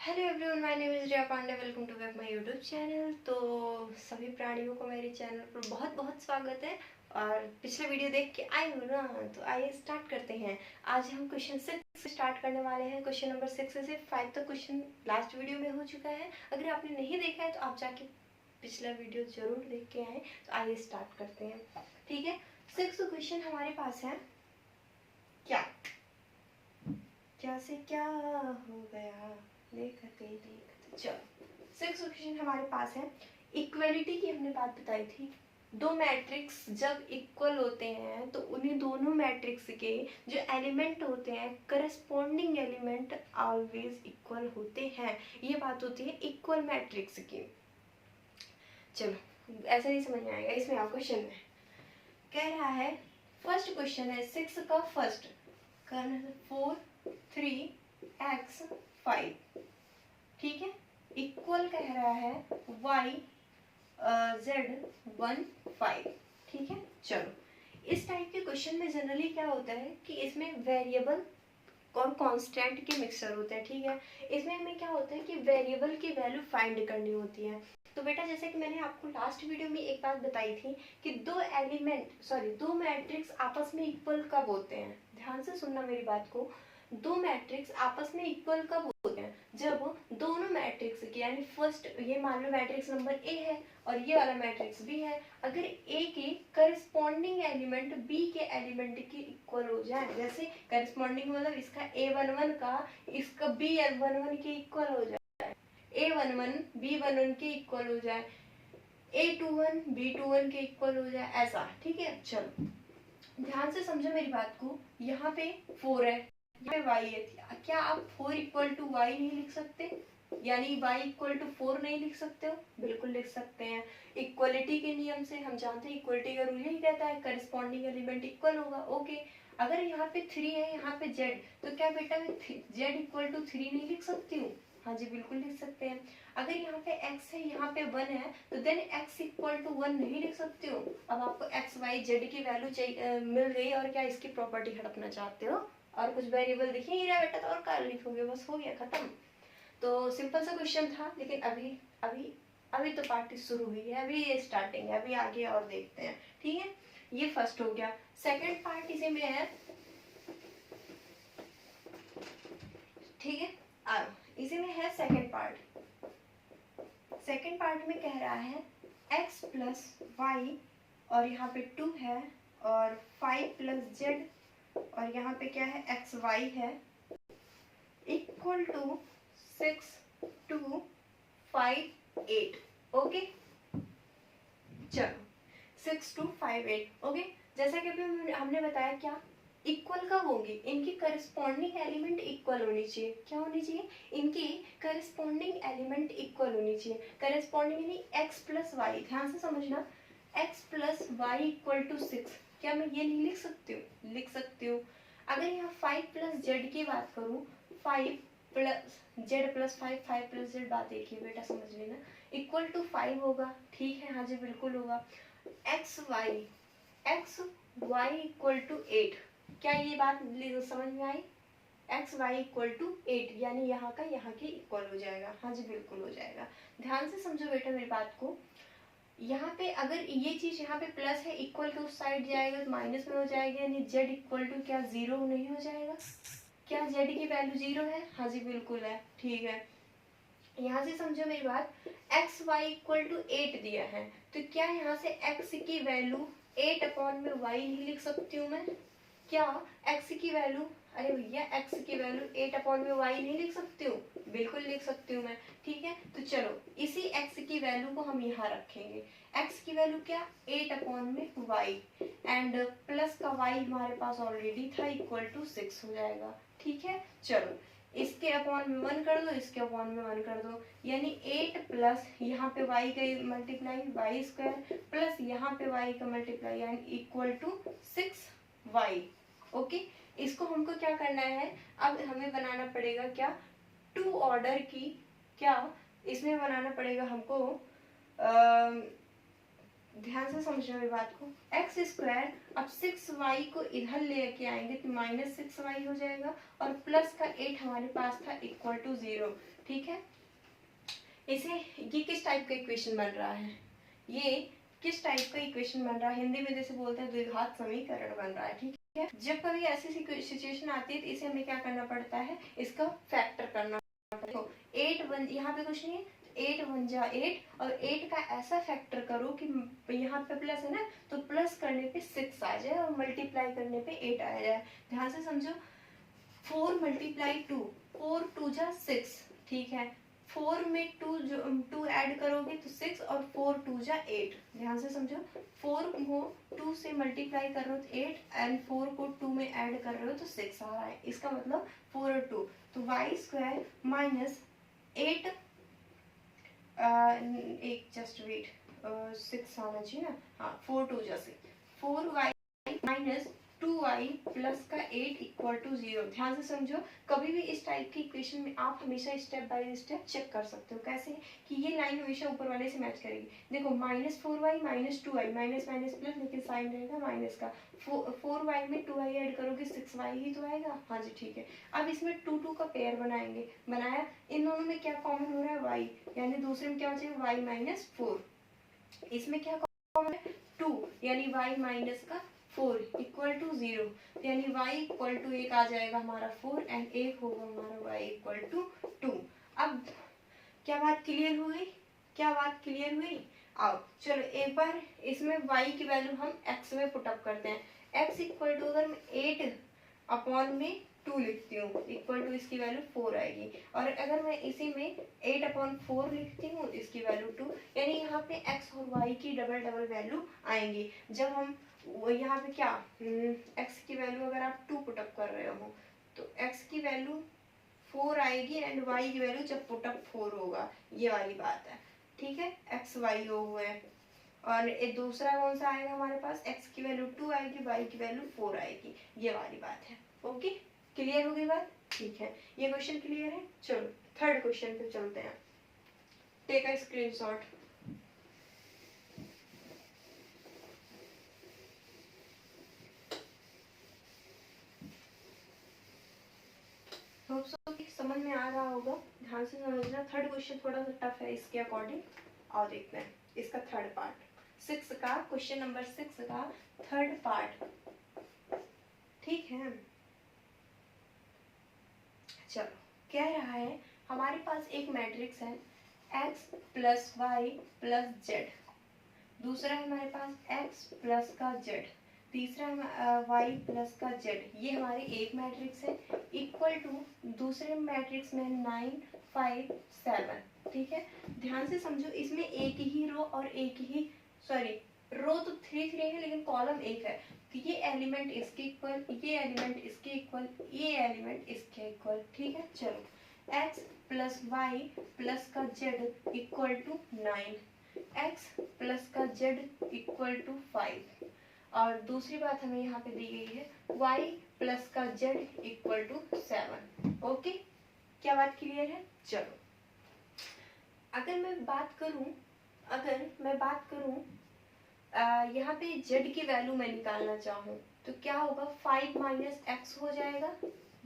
Hello everyone, my name is Riya Pandey. Welcome to back my YouTube channel. तो सभी प्राणियों को मेरे चैनल पर बहुत बहुत स्वागत है। और पिछले वीडियो देख के आए हो ना, तो आइए स्टार्ट करते हैं। आज हम क्वेश्चन 6 स्टार्ट करने वाले हैं। क्वेश्चन नंबर 6 से 5 तक क्वेश्चन लास्ट वीडियो में हो चुका है। अगर आपने नहीं देखा है तो आप जाके पिछला वीडियो जरूर देख के आए। तो आइए स्टार्ट करते हैं, ठीक है। 6 क्वेश्चन हमारे पास है। क्या से क्या हो गया, देखते देखते। चलो, 6 क्वेश्चन हमारे पास है। इक्वलिटी की हमने बात बताई थी। दो मैट्रिक्स जब इक्वल होते हैं तो उन्हीं दोनों मैट्रिक्स के जो एलिमेंट होते हैं, करस्पॉन्डिंग एलिमेंट ऑलवेज इक्वल होते हैं। ये बात होती है इक्वल मैट्रिक्स की। चलो, ऐसा नहीं समझ में आएगा, इसमें आप क्वेश्चन में कह रहा है। फर्स्ट क्वेश्चन है 6 का फर्स्ट, 4 3x 5, ठीक है। इक्वल कह रहा है y z 1 5, ठीक है। चलो, इस टाइप के क्वेश्चन में जनरली क्या होता है कि इसमें वेरिएबल और कांस्टेंट के मिक्सचर होते हैं, ठीक है। इसमें हमें क्या होता है कि वेरिएबल की वैल्यू फाइंड करनी होती है। तो बेटा, जैसे कि मैंने आपको लास्ट वीडियो में एक बात बताई थी कि दो मैट्रिक्स आपस में इक्वल कब होते हैं। ध्यान से सुनना मेरी बात को। दो मैट्रिक्स आपस में इक्वल कब होते हैं? जब दोनों मैट्रिक्स की, यानी फर्स्ट, ये मान लो मैट्रिक्स नंबर ए है और ये वाला मैट्रिक्स बी है, अगर ए के करस्पॉन्डिंग एलिमेंट बी के एलिमेंट के इक्वल हो जाए। जैसे करस्पॉन्डिंग मतलब इसका A11 का इसका B11 के इक्वल हो जाए, A11 B11 के इक्वल हो जाए, A21 B21 के इक्वल हो जाए, ऐसा, ठीक है। चलो, ध्यान से समझो मेरी बात को। यहाँ पे 4 है, यहाँ पे y है। क्या आप 4 इक्वल टू वाई नहीं लिख सकते? यानी y इक्वल टू 4 नहीं लिख सकते हो? बिल्कुल लिख सकते हैं। इक्वलिटी के नियम से हम जानते हैं, इक्वलिटी का रूल यही कहता है करस्पॉन्डिंग एलिमेंट इक्वल होगा। ओके, अगर यहाँ पे 3 है, यहाँ पे z, तो क्या बेटा मैं z इक्वल टू 3 नहीं लिख सकती हूँ? हाँ जी, बिल्कुल लिख सकते हैं। अगर यहाँ पे x है, यहाँ पे 1 है, तो देन x इक्वल टू 1 नहीं लिख सकते हो। अब आपको x y z की वैल्यू मिल गई, और क्या इसकी प्रॉपर्टी हड़पना चाहते हो? और कुछ वेरिएबल दिख ही नहीं रहा बेटा, तो और क्या लिखोगे? बस हो गया, खत्म। तो सिंपल सा क्वेश्चन था, लेकिन अभी अभी अभी तो पार्टी शुरू हुई है, अभी ये स्टार्टिंग है, अभी आगे और देखते हैं, ठीक है। ये फर्स्ट हो गया। सेकंड पार्ट इसी में है, ठीक है। इसी में है सेकंड पार्ट। सेकंड पार्ट में कह रहा है x प्लस वाई, और यहाँ पे 2 है, और 5 प्लस जेड, और यहाँ पे क्या है एक्स वाई है, इक्वल टू 6 2 5 8। ओके, चलो, 6 2 5 8। ओके, जैसा कि अभी हमने बताया, क्या इक्वल कब होंगी? इनकी करस्पॉन्डिंग एलिमेंट इक्वल होनी चाहिए। क्या होनी चाहिए? इनकी करस्पॉन्डिंग एलिमेंट इक्वल होनी चाहिए। करस्पॉन्डिंग यानी x प्लस वाई, ध्यान से समझना, x plus y equal to 6। क्या मैं ये नहीं लिख सकती हूँ? लिख सकती हूँ। अगर यहाँ 5 प्लस जेड की बात करूँ, 5 plus Z plus 5, 5 plus Z, बात एक ही बेटा, समझ लेना, इक्वल टू 5 होगा, ठीक है। हाँ जी, बिल्कुल होगा। X y equal to 8। क्या ये बात समझ में आई? एक्स वाई इक्वल टू 8, यानी यहाँ का यहाँ के इक्वल हो जाएगा। हाँ जी, बिल्कुल हो जाएगा। ध्यान से समझो बेटा मेरी बात को। यहाँ पे अगर ये चीज यहाँ पे प्लस है, इक्वल के उस साइड जाएगा तो माइनस में हो जाएगा, यानी z इक्वल टू क्या 0 नहीं हो जाएगा? क्या z की वैल्यू 0 है? हाँ जी, बिल्कुल है, ठीक है। यहाँ से समझो मेरी बात, एक्स वाई इक्वल टू 8 दिया है, तो क्या यहाँ से x की वैल्यू 8 अपॉन में y नहीं लिख सकती हूँ मैं? क्या x की वैल्यू, अरे भैया, x की वैल्यू 8 अपॉन में y नहीं लिख सकती हूँ? बिल्कुल लिख सकती हूँ मैं, ठीक है। तो चलो, इसी x की वैल्यू को हम यहाँ रखेंगे। x की वैल्यू क्या? 8 अपॉन में y, एंड प्लस का y हमारे पास ऑलरेडी था, इक्वल टू 6 हो जाएगा, ठीक है। चलो, इसके अपॉन में 1 कर दो, इसके अपॉन में 1 कर दो, यानी 8 प्लस यहाँ पे y का मल्टीप्लाई y स्क्वायर, प्लस यहाँ पे y का मल्टीप्लाई, यानी इक्वल टू 6y। ओके, इसको हमको क्या करना है? अब हमें बनाना पड़ेगा क्या? 2 ऑर्डर की, क्या इसमें बनाना पड़ेगा हमको ध्यान से समझो मेरी बात को। एक्स स्क्वायर, अब 6y को इधर लेके आएंगे तो -6y हो जाएगा और प्लस का 8 हमारे पास था इक्वल टू 0। ठीक है, इसे ये किस टाइप का इक्वेशन बन रहा है, ये किस टाइप का इक्वेशन बन रहा है, हिंदी में जैसे बोलते हैं द्विघात समीकरण बन रहा है। ठीक है, जब कभी ऐसी सिचुएशन आती है तो इसे हमें क्या करना पड़ता है, इसका फैक्टर करना पड़ता है। 8 1 यहाँ पे कुछ नहीं है, 8 1 जा 8 और 8 का ऐसा फैक्टर करो कि यहाँ पे प्लस है ना, तो प्लस करने पे 6 आ जाए और मल्टीप्लाई करने पे 8 आ जाए। ध्यान से समझो, 4 × 2, 4 2 जा 6। ठीक है, 4 में 2 ऐड करोगे तो 6 और 4 2 जा 8। ध्यान से समझो, 4 को 2 से मल्टीप्लाई कर रहे हो तो 8 एंड 4 को 2 में ऐड कर रहे हो तो 6 आ रहा है। इसका मतलब 4 और 2, तो y स्क्वायर माइनस 8 एक जस्ट वेट 6 आना चाहिए ना, हाँ 4 2 जा 6, 4y माइनस 2y प्लस का 8 इक्वल टू 0। ध्यान से समझो, कभी भी इस टाइप की इक्वेशन में आप हमेशा स्टेप बाय स्टेप चेक कर सकते हो। कैसे कि ये लाइन हमेशा ऊपर वाले से मैच करेगी। देखो -4y minus 2y, minus minus plus, लेकिन साइन रहेगा माइनस का। 4y में 2y ऐड करोगे 6y ही तो आएगा। हाँ जी ठीक है, अब इसमें 2 2 का पेयर बनाएंगे, बनाया, इन दोनों में क्या कॉमन हो रहा है, y, यानी दूसरे में क्या हो जाएगा y माइनस 4। इसमें क्या कॉमन है, 2, यानी y माइनस का 4 इक्वल टू 0, यानी y इक्वल टू 1 आ जाएगा हमारा 4 एंड 1 होगा हमारा y इक्वल टू 2। अब क्या बात क्लियर हुई, क्या बात क्लियर हुई। अब चलो एक बार इसमें y की वैल्यू हम x में पुटअप करते हैं। x इक्वल टू अगर मैं 8 अपॉन में 2 लिखती हूँ, इक्वल टू इसकी वैल्यू 4 आएगी, और अगर मैं इसी में 8 अपॉन 4 लिखती हूँ इसकी वैल्यू 2, यानी यहाँ पे x और y की डबल डबल वैल्यू आएंगी। जब हम यहाँ पे क्या x की वैल्यू अगर आप 2 पुटअप कर रहे हो तो x की वैल्यू 4 आएगी एंड y की वैल्यू जब पुटअप 4 होगा, ये वाली बात है। ठीक है, x y हो हुए, और एक दूसरा कौन सा आएगा हमारे पास, x की वैल्यू 2 आएगी, y की वैल्यू 4 आएगी, ये वाली बात है। ओके, क्लियर हो गई बात। ठीक है, ये क्वेश्चन क्लियर है। चलो थर्ड क्वेश्चन पे चलते हैं। Take a screenshot. Hope so कि समझ में आ रहा होगा, ध्यान से समझना। थर्ड क्वेश्चन थोड़ा सा टफ है इसके अकॉर्डिंग, और देखते हैं इसका थर्ड पार्ट, 6 का क्वेश्चन नंबर 6 का थर्ड पार्ट। ठीक है, चलो कह रहा है हमारे पास एक मैट्रिक्स है x plus y plus z, दूसरा है हमारे पास x प्लस का z, तीसरा y प्लस का z, ये हमारे एक मैट्रिक्स है, इक्वल टू दूसरे मैट्रिक्स में 9 5 7। ठीक है, ध्यान से समझो, इसमें एक ही रो और एक ही, सॉरी रो तो 3 3 है लेकिन कॉलम एक है, तो ये एलिमेंट इसके इक्वल, ये एलिमेंट इसके इक्वल, ये एलिमेंट इसके इक्वल। ठीक है, चलो x प्लस वाई प्लस का z equal to 9, x plus का z इक्वल टू 5, और दूसरी बात हमें यहाँ पे दी गई है y प्लस का z इक्वल टू 7। ओके, क्या बात क्लियर है। चलो अगर मैं बात करूं यहाँ पे z की वैल्यू मैं निकालना चाहूँ तो क्या होगा, 5 माइनस एक्स हो जाएगा,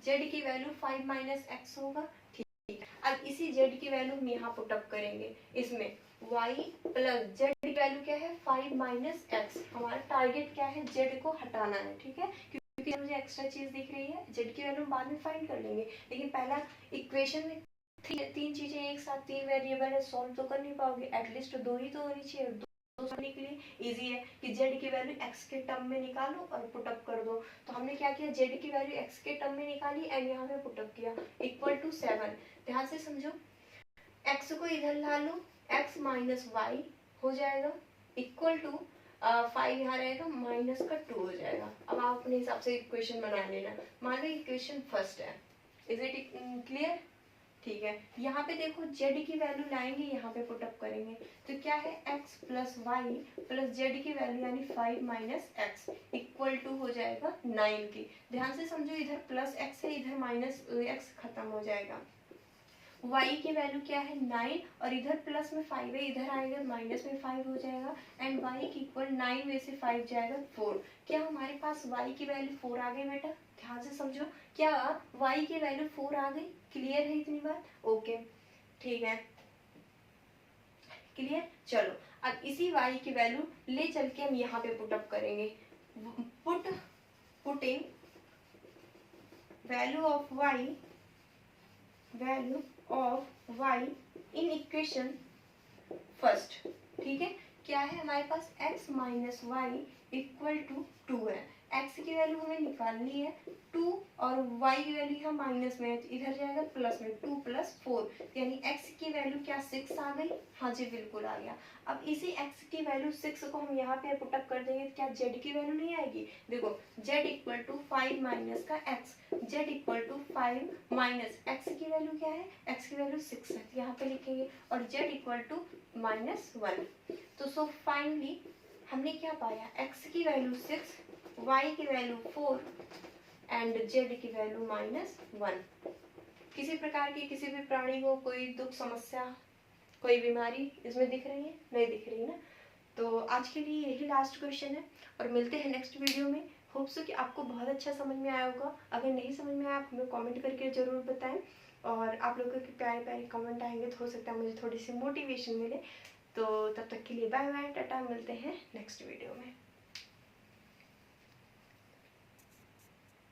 z की वैल्यू 5 माइनस एक्स होगा। ठीक, अब इसी z की वैल्यू हम यहाँ पुटअप करेंगे, इसमें y प्लस z की वैल्यू क्या है, 5 माइनस एक्स। हमारा टारगेट क्या है, z को हटाना है। ठीक है, क्योंकि मुझे एक्स्ट्रा चीज दिख रही है, z की वैल्यू बाद में फाइंड कर लेंगे, लेकिन पहला इक्वेशन में तीन चीजें एक साथ, 3 वेरिएबल है, सॉल्व तो कर नहीं पाओगे, एटलीस्ट 2 ही तो होनी चाहिए। करने के लिए इजी है कि z की वैल्यू x के टर्म में निकालो और पुटअप कर दो। तो हमने क्या किया, z की वैल्यू x के टर्म में निकाली एंड यहाँ पे पुटअप किया, इक्वल टू 7। ध्यान से समझो, x को इधर ला लो, x माइनस वाई हो जाएगा, इक्वल टू 5 यहाँ रहेगा, माइनस का 2 हो जाएगा। अब आप अपने हिसाब से इक्वेशन बना लेना। मान लो इक्वेशन फर्स्ट है, इज इट क्लियर। ठीक है, यहाँ पे देखो z की वैल्यू लाएंगे, यहाँ पे पुटअप करेंगे, तो क्या है x plus y plus z की वैल्यू यानी 5 माइनस एक्स इक्वल टू हो जाएगा 9 की। ध्यान से समझो, इधर प्लस x है, इधर माइनस x खत्म हो जाएगा। y की वैल्यू क्या है 9 और इधर प्लस में 5 है, इधर आएगा माइनस में 5 हो जाएगा एंड y की इक्वल 9 में से 5 जाएगा 4। क्या हमारे पास y की वैल्यू 4 आ गई बेटा? ध्यान से समझो, क्या y की वैल्यू 4 आ गई? क्लियर है इतनी बात? ओके ठीक है, क्लियर। चलो अब इसी y की वैल्यू ले चल के हम यहाँ पे पुट अप करेंगे। Putting value of y in equation first. ठीक है, क्या है हमारे पास x minus y equal to 2 है। x की वैल्यू हमें निकालनी है 2 और y की वैल्यू यहाँ माइनस में है, इधर जाएगा प्लस में 2 प्लस 4, यानी x की वैल्यू क्या 6 आ गई? हाँ जी बिल्कुल आ गया। अब इसी x की वैल्यू 6 को हम यहाँ पे पुटअप कर देंगे, क्या z की वैल्यू नहीं आएगी? देखो z इक्वल टू 5 माइनस का x, z equal to 5 minus x की वैल्यू क्या है? x की वैल्यू 6 है, यहाँ पे लिखेंगे और z इक्वल टू -1। तो सो फाइनली हमने क्या पाया? x की वैल्यू 6, y की वैल्यू 4 एंड z की वैल्यू -1। किसी प्रकार की किसी भी प्राणी को कोई दुख समस्या कोई बीमारी इसमें दिख रही है? नहीं दिख रही ना। तो आज के लिए यही लास्ट क्वेश्चन है और मिलते हैं नेक्स्ट वीडियो में। होप सो कि आपको बहुत अच्छा समझ में आया होगा। अगर नहीं समझ में आया आप हमें कमेंट करके ज़रूर बताएं और आप लोगों के प्यारे प्यारे कमेंट आएंगे तो हो सकता है मुझे थोड़ी सी मोटिवेशन मिले। तो तब तक के लिए बाय बाय, टाटा, मिलते हैं नेक्स्ट वीडियो में।